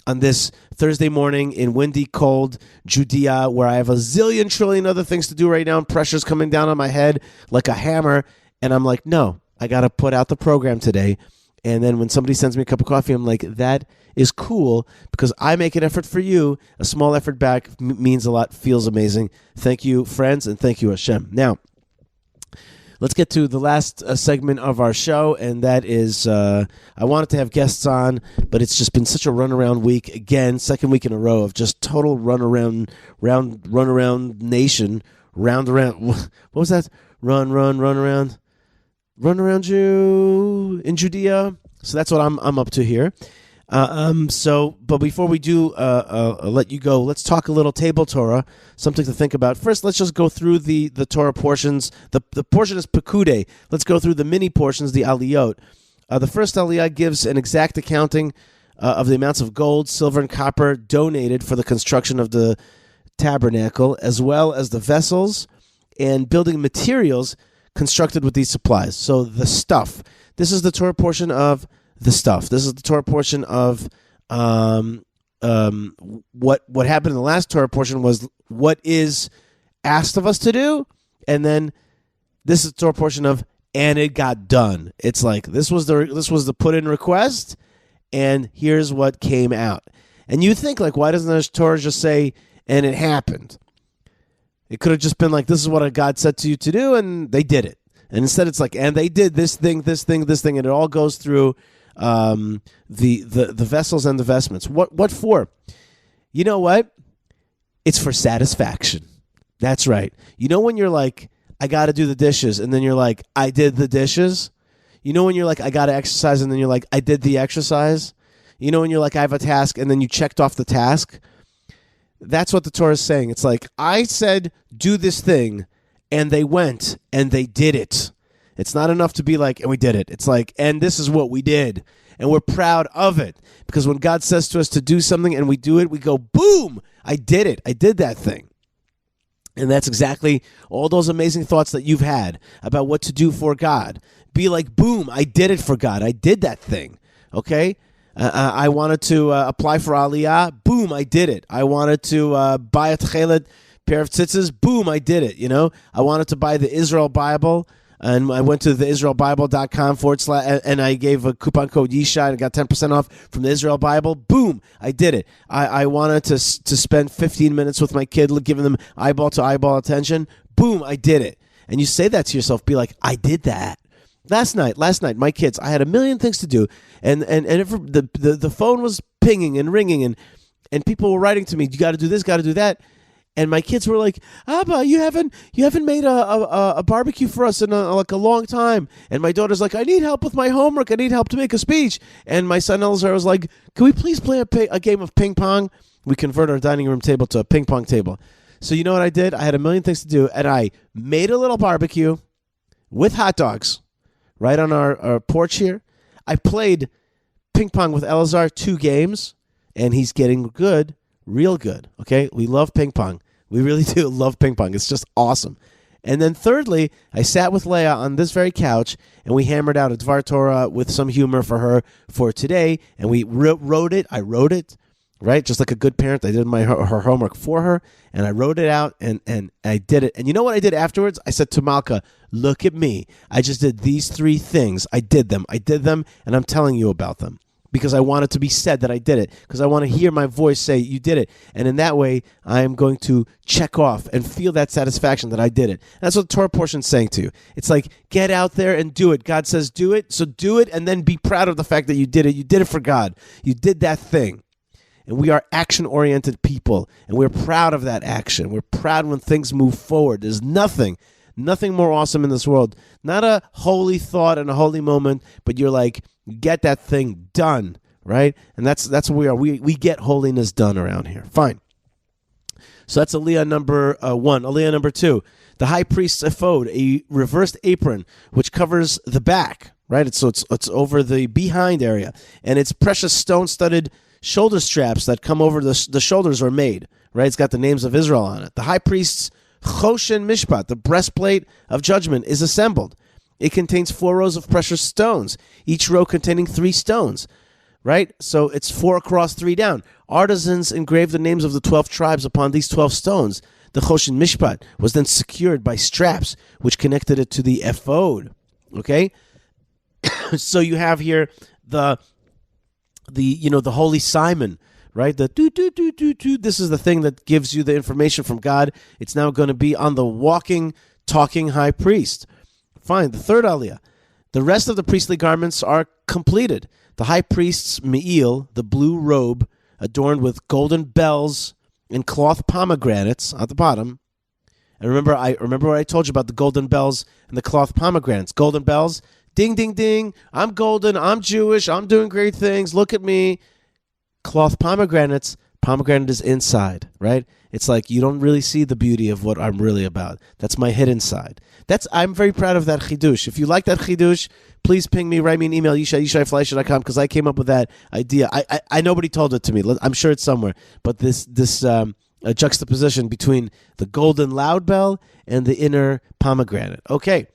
on this Thursday morning in windy, cold Judea, where I have a zillion trillion other things to do right now, and pressure's coming down on my head like a hammer. And I'm like, no, I got to put out the program today. And then when somebody sends me a cup of coffee, I'm like, that is cool because I make an effort for you. A small effort back means a lot, feels amazing. Thank you, friends, and thank you, Hashem. Now, let's get to the last segment of our show, and that is I wanted to have guests on, but it's just been such a runaround week. Again, second week in a row of just total runaround nation. Round around. What was that? Run around you in Judea. So that's what I'm up to here. But before we do let you go, let's talk a little Table Torah, something to think about. First, let's just go through the Torah portions. The portion is Pekude. Let's go through the mini portions, the Aliyot. The first Aliyah gives an exact accounting of the amounts of gold, silver, and copper donated for the construction of the Tabernacle, as well as the vessels and building materials constructed with these supplies. So the stuff. This is the Torah portion of the stuff. This is the Torah portion of what happened in the last Torah portion was what is asked of us to do, and then this is the Torah portion of and it got done. It's like this was the put in request, and here's what came out. And you think like, why doesn't the Torah just say and it happened? It could have just been like, this is what God said to you to do, and they did it. And instead it's like, and they did this thing, and it all goes through the vessels and the vestments. What for? You know what? It's for satisfaction. That's right. You know when you're like, I got to do the dishes, and then you're like, I did the dishes? You know when you're like, I got to exercise, and then you're like, I did the exercise? You know when you're like, I have a task, and then you checked off the task? That's what the Torah is saying. It's like, I said, do this thing, and they went, and they did it. It's not enough to be like, and we did it. It's like, and this is what we did, and we're proud of it. Because when God says to us to do something, and we do it, we go, boom, I did it. I did that thing. And that's exactly all those amazing thoughts that you've had about what to do for God. Be like, boom, I did it for God. I did that thing, okay? I wanted to apply for Aliyah. Boom, I did it. I wanted to buy a tchelet pair of tzitzis. Boom, I did it, you know? I wanted to buy the Israel Bible, and I went to the israelbible.com/ and I gave a coupon code Yishai and got 10% off from the Israel Bible. Boom, I did it. I wanted to spend 15 minutes with my kid, giving them eyeball-to-eyeball attention. Boom, I did it. And you say that to yourself, be like, I did that. Last night, my kids, I had a million things to do, and the phone was pinging and ringing, and people were writing to me, you got to do this, got to do that, and my kids were like, Abba, you haven't made a barbecue for us in a long time, and my daughter's like, I need help with my homework, I need help to make a speech, and my son Elazar was like, can we please play a game of ping pong? We convert our dining room table to a ping pong table. So you know what I did? I had a million things to do, and I made a little barbecue. with hot dogs right on our porch here. I played ping pong with Elazar 2 games, and he's getting good, real good. Okay, we love ping pong. We really do love ping pong. It's just awesome. And then thirdly, I sat with Leah on this very couch, and we hammered out a Dvar Torah with some humor for her for today, and we wrote it. I wrote it, right? Just like a good parent, I did her homework for her, and I wrote it out, and I did it. And you know what I did afterwards? I said to Malkah, look at me. I just did these 3 things. I did them, and I'm telling you about them. Because I want it to be said that I did it. Because I want to hear my voice say, you did it. And in that way, I am going to check off and feel that satisfaction that I did it. And that's what the Torah portion is saying to you. It's like, get out there and do it. God says do it, so do it, and then be proud of the fact that you did it. You did it for God. You did that thing. And we are action-oriented people, and we're proud of that action. We're proud when things move forward. There's nothing more awesome in this world. Not a holy thought and a holy moment, but you're like, get that thing done, right? And that's what we are. We get holiness done around here. Fine. So that's Aliyah number 1. Aliyah number 2, the high priest's ephod, a reversed apron which covers the back, right? It's over the behind area, and it's precious stone-studded shoulder straps that come over the shoulders are made, right? It's got the names of Israel on it. The high priest's choshen mishpat, the breastplate of judgment, is assembled. It contains 4 rows of precious stones, each row containing 3 stones, right? So it's 4 across, 3 down. Artisans engraved the names of the 12 tribes upon these 12 stones. The choshen mishpat was then secured by straps, which connected it to the ephod. Okay, so you have here the Holy Simon, right? The do. This is the thing that gives you the information from God. It's now going to be on the walking, talking high priest. Fine. The third aliyah. The rest of the priestly garments are completed. The high priest's me'il, the blue robe, adorned with golden bells and cloth pomegranates at the bottom. And remember what I told you about the golden bells and the cloth pomegranates. Golden bells, ding, ding, ding. I'm golden. I'm Jewish. I'm doing great things. Look at me. Cloth pomegranates. Pomegranate is inside, right? It's like you don't really see the beauty of what I'm really about. That's my hidden side. I'm very proud of that chidush. If you like that chidush, please ping me, write me an email, Yishai@Fleisher.com, because I came up with that idea. I nobody told it to me. I'm sure it's somewhere. But this juxtaposition between the golden loud bell and the inner pomegranate. Okay.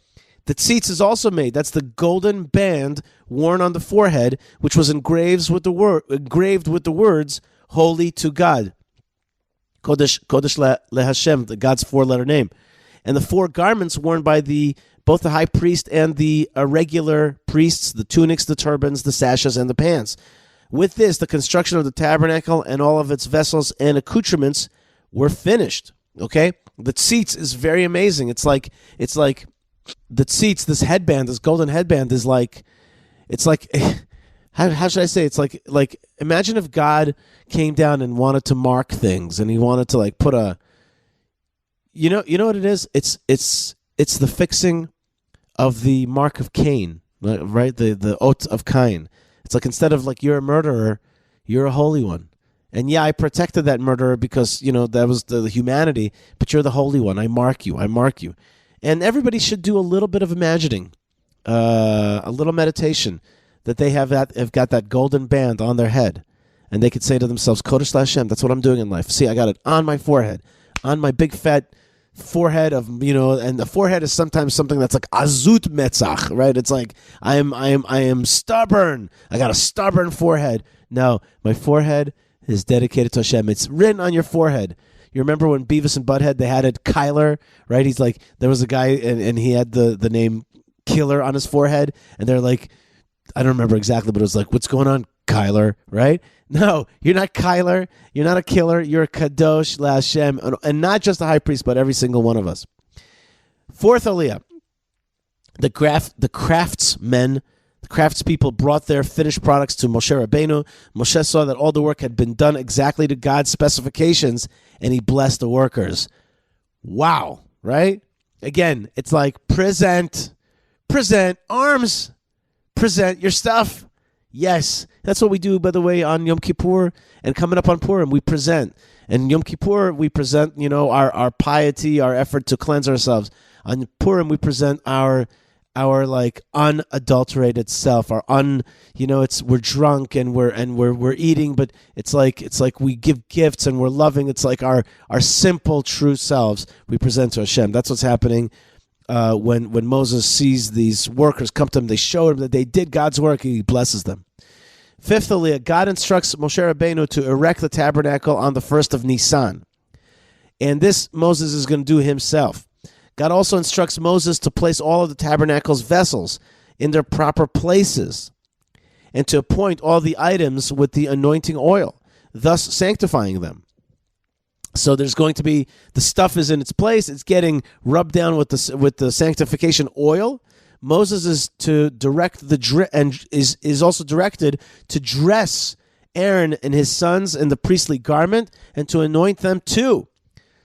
The tzitz is also made. That's the golden band worn on the forehead, which was engraved with the words "Holy to God," Kodesh LeHashem, the God's 4-letter name, and the 4 garments worn by both the high priest and the regular priests: the tunics, the turbans, the sashes, and the pants. With this, the construction of the tabernacle and all of its vessels and accoutrements were finished. Okay, the tzitz is very amazing. It's like the tzitz, this headband, this golden headband, is like, it's like, how should I say? It's like imagine if God came down and wanted to mark things, and he wanted to like put a, you know what it is? It's the fixing of the mark of Cain, right? The oath of Cain. It's like, instead of like you're a murderer, you're a holy one. And yeah, I protected that murderer because, that was the humanity, but you're the holy one. I mark you. And everybody should do a little bit of imagining, a little meditation, that they have got that golden band on their head, and they could say to themselves, Kodesh LaHashem, that's what I'm doing in life. See, I got it on my forehead, on my big fat forehead of, and the forehead is sometimes something that's like azut metzach, right? It's like I am stubborn. I got a stubborn forehead. No, my forehead is dedicated to Hashem. It's written on your forehead. You remember when Beavis and Butthead, they had it Kyler, right? He's like, there was a guy and he had the name Killer on his forehead, and they're like, I don't remember exactly, but it was like, what's going on, Kyler, right? No, you're not Kyler. You're not a killer. You're a Kadosh LaHashem, and not just the high priest, but every single one of us. Fourth aliyah, the craftspeople brought their finished products to Moshe Rabbeinu. Moshe saw that all the work had been done exactly to God's specifications, and he blessed the workers. Wow, right? Again, it's like present arms, present your stuff. Yes, that's what we do, by the way, on Yom Kippur and coming up on Purim. We present. And Yom Kippur, we present, our piety, our effort to cleanse ourselves. On Purim, we present our our like unadulterated self, we're drunk and we're eating, but it's like we give gifts and we're loving. It's like our simple true selves we present to Hashem. That's what's happening when Moses sees these workers come to him. They show him that they did God's work. He blesses them. Fifth aliyah, God instructs Moshe Rabbeinu to erect the tabernacle on the 1st of Nisan. And this Moses is going to do himself. God also instructs Moses to place all of the tabernacle's vessels in their proper places and to appoint all the items with the anointing oil, thus sanctifying them. So there's going to be, the stuff is in its place, it's getting rubbed down with the sanctification oil. Moses is to direct and is also directed to dress Aaron and his sons in the priestly garment and to anoint them too.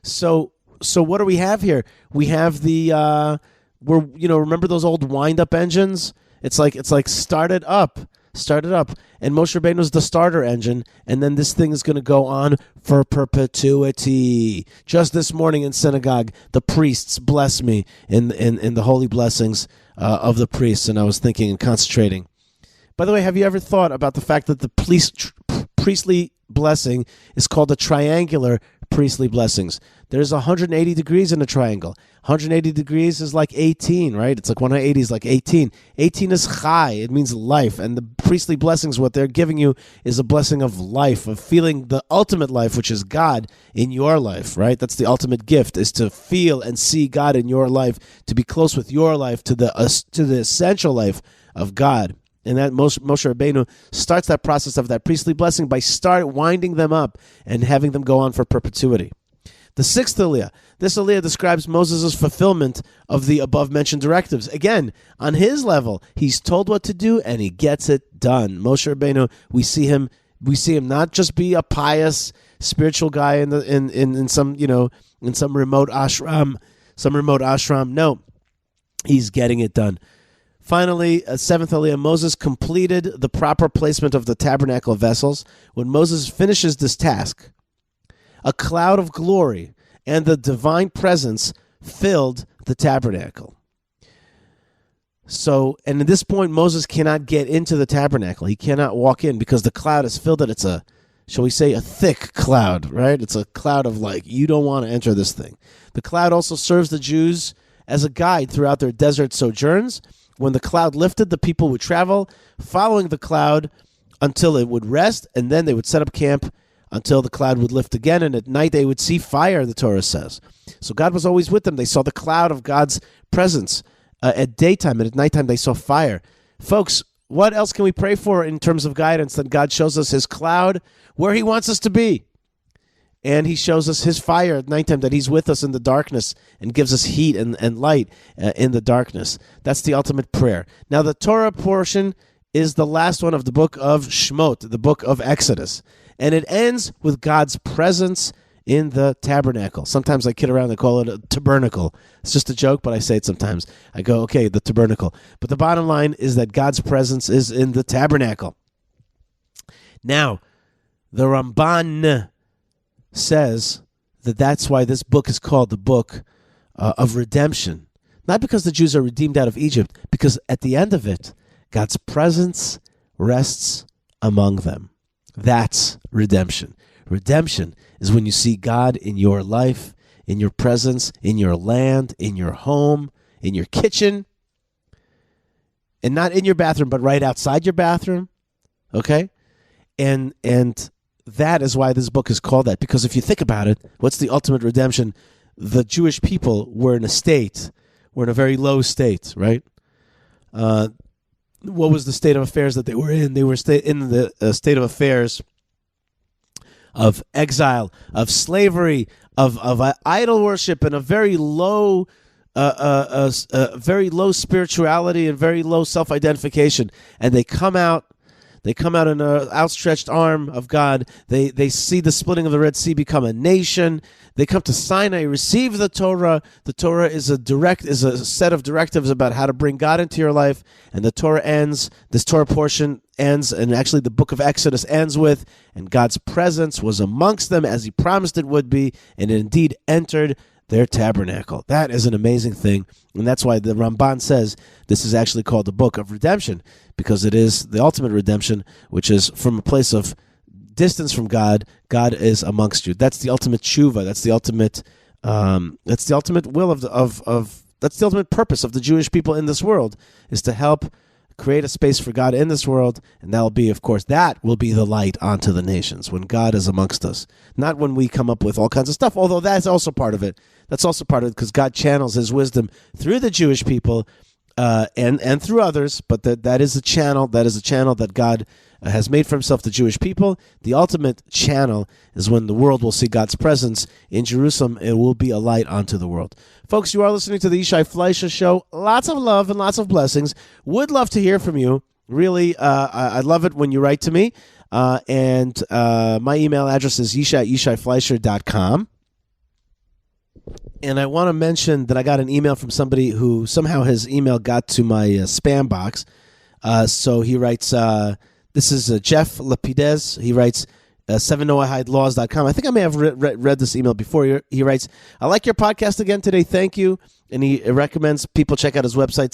So what do we have here? We have the remember those old wind-up engines? It's like started up, and Moshe Rabbeinu is the starter engine, and then this thing is going to go on for perpetuity. Just this morning in synagogue, the priests bless me in the holy blessings of the priests, and I was thinking and concentrating. By the way, have you ever thought about the fact that the priestly blessing is called a triangular priestly blessings? There's 180 degrees in a triangle. 180 degrees is like 18, right? It's like 180 is like 18. 18 is chai. It means life. And the priestly blessings, what they're giving you is a blessing of life, of feeling the ultimate life, which is God in your life, right? That's the ultimate gift, is to feel and see God in your life, to be close with your life, to the essential life of God. And that Moshe Rabbeinu starts that process of that priestly blessing by winding them up and having them go on for perpetuity. The sixth aliyah. This aliyah describes Moses' fulfillment of the above-mentioned directives. Again, on his level, he's told what to do and he gets it done. Moshe Rabbeinu, we see him not just be a pious spiritual guy in some remote ashram. No, he's getting it done. Finally, seventh aliyah, Moses completed the proper placement of the tabernacle vessels. When Moses finishes this task, a cloud of glory and the divine presence filled the tabernacle. So, and at this point, Moses cannot get into the tabernacle. He cannot walk in because the cloud has filled it. It's a, shall we say, a thick cloud, right? It's a cloud of like, you don't want to enter this thing. The cloud also serves the Jews as a guide throughout their desert sojourns. When the cloud lifted, the people would travel following the cloud until it would rest, and then they would set up camp until the cloud would lift again, and at night they would see fire, the Torah says. So God was always with them. They saw the cloud of God's presence at daytime, and at nighttime they saw fire. Folks, what else can we pray for in terms of guidance than God shows us his cloud where he wants us to be? And he shows us his fire at nighttime, that he's with us in the darkness and gives us heat and light in the darkness. That's the ultimate prayer. Now, the Torah portion is the last one of the book of Shmot, the book of Exodus. And it ends with God's presence in the tabernacle. Sometimes I kid around and call it a tabernacle. It's just a joke, but I say it sometimes. I go, okay, the tabernacle. But the bottom line is that God's presence is in the tabernacle. Now, the Ramban says that that's why this book is called the book of redemption. Not because the Jews are redeemed out of Egypt, because at the end of it, God's presence rests among them. That's redemption. Redemption is when you see God in your life, in your presence, in your land, in your home, in your kitchen, and not in your bathroom, but right outside your bathroom. Okay? And that is why this book is called that. Because if you think about it, what's the ultimate redemption? The Jewish people were in a very low state, right? What was the state of affairs that they were in? They were in the state of affairs of exile, of slavery, of idol worship, and a very low spirituality and very low self-identification. And they come out in an outstretched arm of God. They see the splitting of the Red Sea, become a nation. They come to Sinai, receive the Torah. The Torah is a set of directives about how to bring God into your life. And the Torah ends, this Torah portion ends, and actually the book of Exodus ends with, and God's presence was amongst them as he promised it would be, and it indeed entered their tabernacle. That is an amazing thing, and that's why the Ramban says this is actually called the book of redemption, because it is the ultimate redemption, which is from a place of distance from God. God is amongst you. That's the ultimate tshuva. That's the ultimate. That's the ultimate will of that's the ultimate purpose of the Jewish people in this world, is to help create a space for God in this world, and that will be, of course, that will be the light onto the nations when God is amongst us, not when we come up with all kinds of stuff, although that's also part of it. That's also part of it, because God channels his wisdom through the Jewish people and through others, but that is a channel. That is a channel that God has made for himself, the Jewish people. The ultimate channel is when the world will see God's presence in Jerusalem. It will be a light onto the world. Folks, you are listening to the Yishai Fleisher Show. Lots of love and lots of blessings. Would love to hear from you. Really, I love it when you write to me. And my email address is yishai@yishaifleisher.com. And I want to mention that I got an email from somebody who somehow his email got to my spam box. So he writes, this is Jeff Lapidez. He writes, 7noahidelaws.com. I think I may have read this email before. He writes, I like your podcast again today. Thank you. And he recommends people check out his website,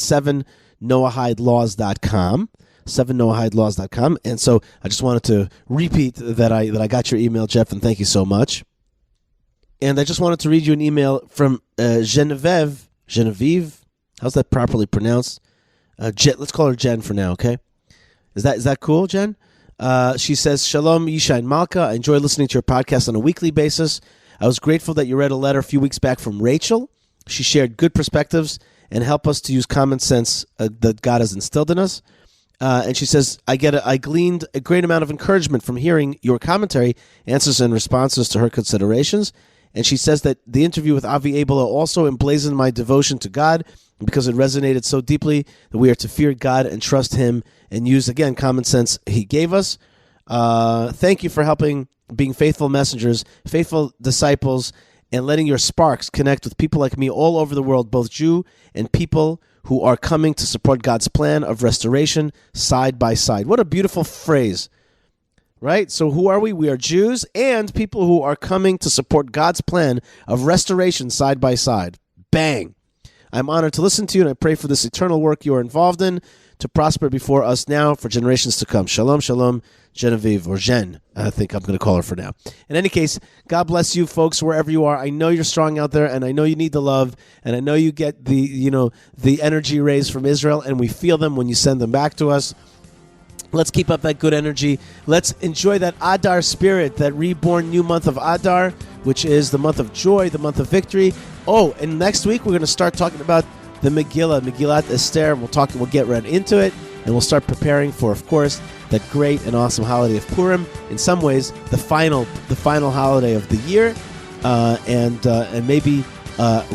7noahidelaws.com. 7noahidelaws.com. And so I just wanted to repeat that I got your email, Jeff, and thank you so much. And I just wanted to read you an email from Genevieve. How's that properly pronounced? Let's call her Jen for now, okay? Is that cool, Jen? She says, Shalom, Yishai and Malkah. I enjoy listening to your podcast on a weekly basis. I was grateful that you read a letter a few weeks back from Rachel. She shared good perspectives and helped us to use common sense that God has instilled in us. And she says, I gleaned a great amount of encouragement from hearing your commentary, answers and responses to her considerations. And she says that the interview with Avi Abela also emblazoned my devotion to God, because it resonated so deeply that we are to fear God and trust him and use, again, common sense he gave us. Thank you for helping, being faithful messengers, faithful disciples, and letting your sparks connect with people like me all over the world, both Jew and people who are coming to support God's plan of restoration side by side. What a beautiful phrase. Right? So who are we? We are Jews and people who are coming to support God's plan of restoration side by side. Bang. I'm honored to listen to you, and I pray for this eternal work you are involved in to prosper before us now for generations to come. Shalom, shalom, Genevieve, or Jen, I think I'm going to call her for now. In any case, God bless you folks wherever you are. I know you're strong out there, and I know you need the love, and I know you get the energy rays from Israel, and we feel them when you send them back to us. Let's keep up that good energy. Let's enjoy that Adar spirit, that reborn new month of Adar, which is the month of joy, the month of victory. Oh, and next week we're going to start talking about the Megillat Esther. We'll get right into it, and we'll start preparing for, of course, that great and awesome holiday of Purim. In some ways, the final holiday of the year, and maybe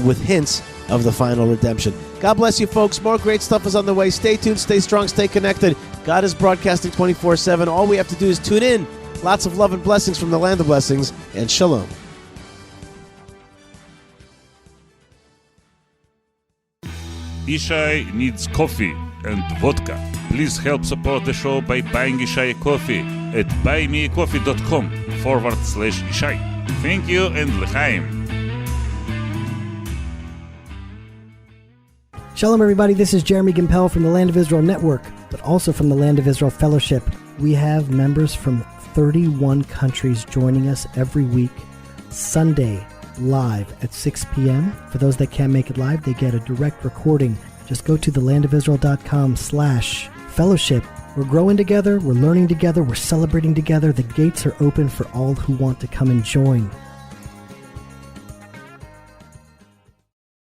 with hints of the final redemption. God bless you, folks. More great stuff is on the way. Stay tuned, stay strong, stay connected. God is broadcasting 24/7. All we have to do is tune in. Lots of love and blessings from the land of blessings, and shalom. Yishai needs coffee and vodka. Please help support the show by buying Yishai a coffee at buymeacoffee.com/Yishai. Thank you and l'chaim. Shalom, everybody. This is Jeremy Gimpel from the Land of Israel Network, but also from the Land of Israel Fellowship. We have members from 31 countries joining us every week, Sunday, live at 6 p.m. For those that can't make it live, they get a direct recording. Just go to thelandofisrael.com/fellowship. We're growing together, we're learning together, we're celebrating together. The gates are open for all who want to come and join.